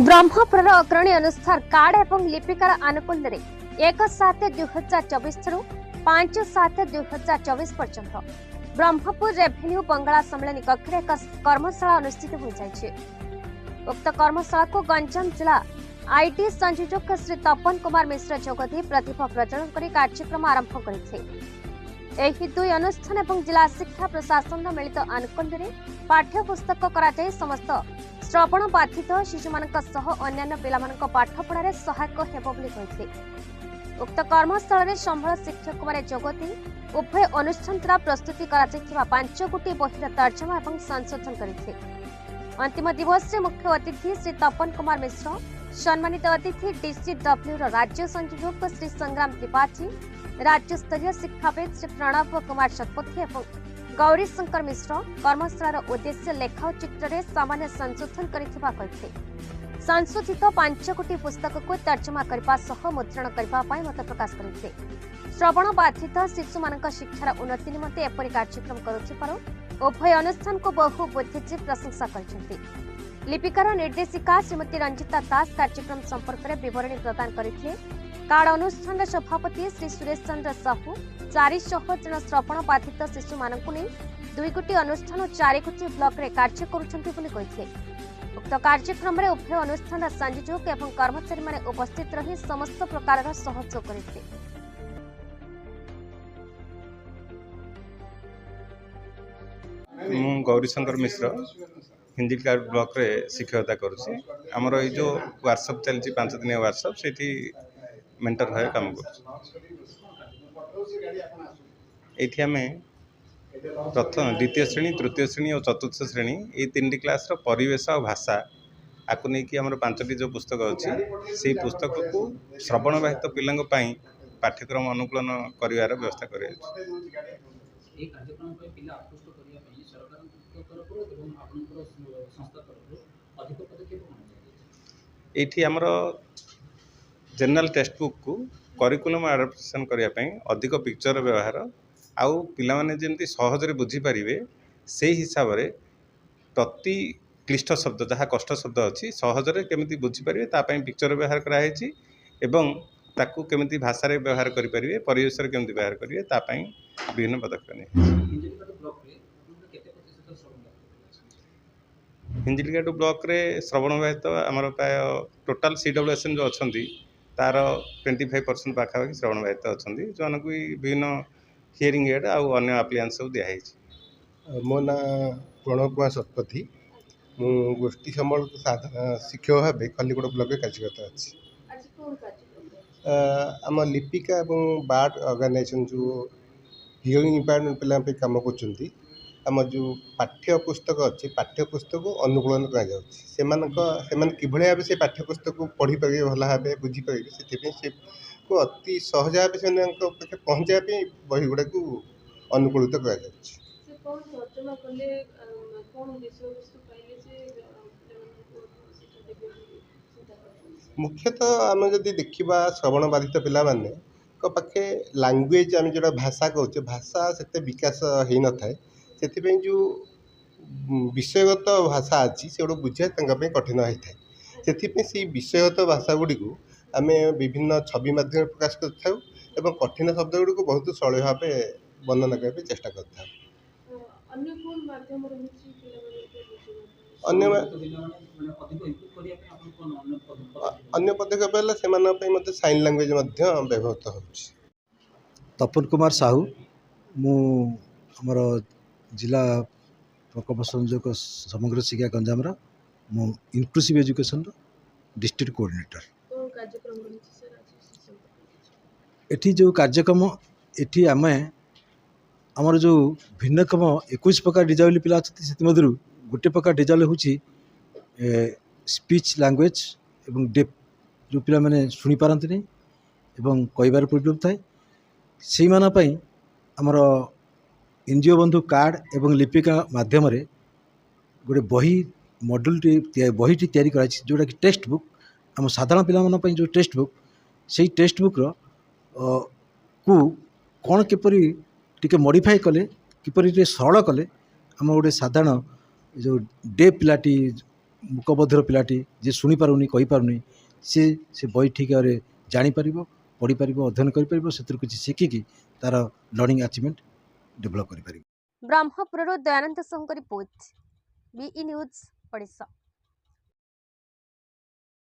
ब्रह्मपुर अग्रणी अनुसार कार्ड एवं लिपिकार आनुकूल्य 1/7/2024 5/7/2024 पर्यंत ब्रह्मपुर रेवेन्यू बंगला सम्मेलन कक्ष एक कर्मशाला अनुष्ठित हो जाए। उक्त कर्मशाला को गंजाम जिला आईटी संयोजक श्री तपन कुमार मिश्र जोगदी प्रतिभा प्रज्वलन कर कार्यक्रम आरंभ करते। दुई अनुष्ठान एवं जिला शिक्षा प्रशासन मिलित आनुकूल्य पाठ्यपुस्तक कराई समस्त श्रवण बाधित शिशु अन्य पिला पाठपढ़ार सहायक होते। उक्त कर्मशाला संबल शिक्षक मैंने जोगदी उभय अनुष्ठान द्वारा प्रस्तुति करा 5 गोटी बहिर तर्जमा और संशोधन करते। अंतिम दिवस में मुख्य अतिथि श्री तपन कुमार मिश्र, सम्मानित अतिथि डीसीडब्ल्यू राज्य संयोजक श्री संग्राम त्रिपाठी, राज्य स्तरीय शिक्षाविद श्री प्रणव कुमार शतपथी और गौरी शंकर मिश्र कर्मशालार उद्देश्य लेखा और चित्र सामान्य संशोधन करते। संशोधित 5 गोटी पुस्तक को तर्जमा करने मुद्रण करने मत प्रकाश करते। श्रवण बाधित शिशु शिक्षार उन्नति निमंते एपरि कार्यक्रम करुथिबारु उभय अनुष्ठान को बहु बुद्धिजीवी प्रशंसा करछन्ति। लिपिकार निर्देशिका श्रीमती रंजिता दास कार्यक्रम संपर्क में विवरणी प्रदान करथिले। कार्ड अनुष्ठान सभापति श्री सुरेश चंद्र साहू 400 जन श्रवण बाधित शिशु मानकु नै 2 गोटी अनुष्ठान और 4 गोटी ब्लॉक रे कार्य करुछन्ति बोली कहिथे। उक्त कार्यक्रम में उभय अनुष्ठान संयोजक एवं कर्मचारी माने उपस्थित रही समस्त प्रकार सहयोग करते। मु गौरीशंकर मिश्र हिंजिलकार ब्लॉक रे शिक्षकता करुछि। हमर ए जो वर्कशॉप चलछि 5 दिन वर्कशॉप सेठी मेंटर भाई काम करुछि। एठी हमें प्रथम द्वितीय श्रेणी तृतीय श्रेणी और चतुर्थ श्रेणी ये 3टी क्लास रो परिवेश और भाषा आपको नहीं आम 5टी जो पुस्तक अच्छी से पुस्तक को श्रवण बाधित पिलांग पई पाठ्यक्रम अनुकूलन करिवार व्यवस्था कर। ये आमर जनरल टेक्स्ट बुक को करिकुलम एडाप्टेशन करने अधिक पिक्चर व्यवहार आउ पिला माने जेमती सहजरे बुझी पारिबे से हिसाब रे प्रति क्लिष्ट शब्द जहाँ कष्ट शब्द अच्छी सहजरे केमिति बुझी पारिबे ता पई पिक्चर व्यवहार कराई एवं ताकू केमिति भाषा रे व्यवहार करि पारिबे परिवेश रे केमिति व्यवहार करिवे ता पई विभिन्न पदक्षेप नै। हिंजिलिकाटू ब्लॉक रे श्रवण बाधित आमर प्राय टोटाल सीडब्ल्यूएसएन जो अछंती तार 25% पाखापाखि श्रवण बाधित अछंती जो अनको विभिन्न हियरिंग एड आउ अन्य एप्लिकेंस सब दिया है। मो ना प्रणव कुमार शतपथी मु गोष्ठी संबल शिक्षक भाव खलिकोट ब्लॉक कार्यरत अच्छी। आम लिपिका और बार्ड ऑर्गेनाइजेशन जो हियरिंग इम्पेयरमेंट पिला काम कर आम जो पाठ्य पुस्तक अच्छी पाठ्य पुस्तक को अनुकूलन कर भाव से पाठ्य पुस्तक को पढ़ी पारे भल भाव बुझीपारे से को अति सहज भाव से पहुँचापी बही गुड़ा को अनुकूलित कर। मुख्यतः आम जदि देखा श्रवण बाधित पिला माने पाखे लैंग्वेज आम जो भाषा कहचे भाषा से विकास हो न था से जो विषयगत भाषा अच्छी से गुड़ा बुझा कठिन होता है। से विषयगत भाषा गुड़ी आम विभिन्न छवि माध्यम प्रकाश कर कठिन शब्द गुड़ी को बहुत सरल भाव वर्णना करने चेष्टा कर। अन्य पदक्षेप से साइन लैंग्वेज व्यवहृत हो। तपन कुमार साहू मु हमर जिला प्रकल्प संयोजक समग्र शिक्षा गंजाम मु इनक्लूसिव एजुकेशन डिस्ट्रिक्ट कोऑर्डिनेटर। एठी जो कार्यक्रम एठी आमे आमर जो भिन्नक्षम 21 प्रकार डिजाबल पिला अच्छे से गोटे प्रकार डिजाबल हूँ स्पीच लैंग्वेज एवं डेफ जो पिला माने शुणी पारती नहीं एवं कहबार प्रॉब्लम थाए से आमर एनजीओ बंधु कार्ड एवं लिपिका माध्यम गोटे बही मॉड्यूल बहीटी तैयारी कराई जोटा कि टेक्स्ट बुक आम साधारण पिला जो टेक्स्ट बुक से टेक्स्ट बुक को कौन किपरि टिके मॉडिफाई कले किपरि सरल कले आम गोटे साधारण जो डे पिलाटी ମୁକବଧିର ପିଲାଟି ଯେ ଶୁଣିପାରୁନି କହିପାରୁନି ସେ ବହି ଠିକ୍ ଭାବରେ ଜାଣିପାରିବ ପଢ଼ିପାରିବ ଅଧ୍ୟୟନ କରିପାରିବ ସେଥିରୁ କିଛି ଶିଖିକି ତାର ଲର୍ଣ୍ଣିଂ ଆଚିଭମେଣ୍ଟ ଡେଭଲପ୍ କରିପାରିବ। ବ୍ରହ୍ମପୁରରୁ ଦୟାନନ୍ଦ ସାହୁଙ୍କ ରିପୋର୍ଟ BE ନ୍ୟୁଜ୍ ଓଡ଼ିଶା।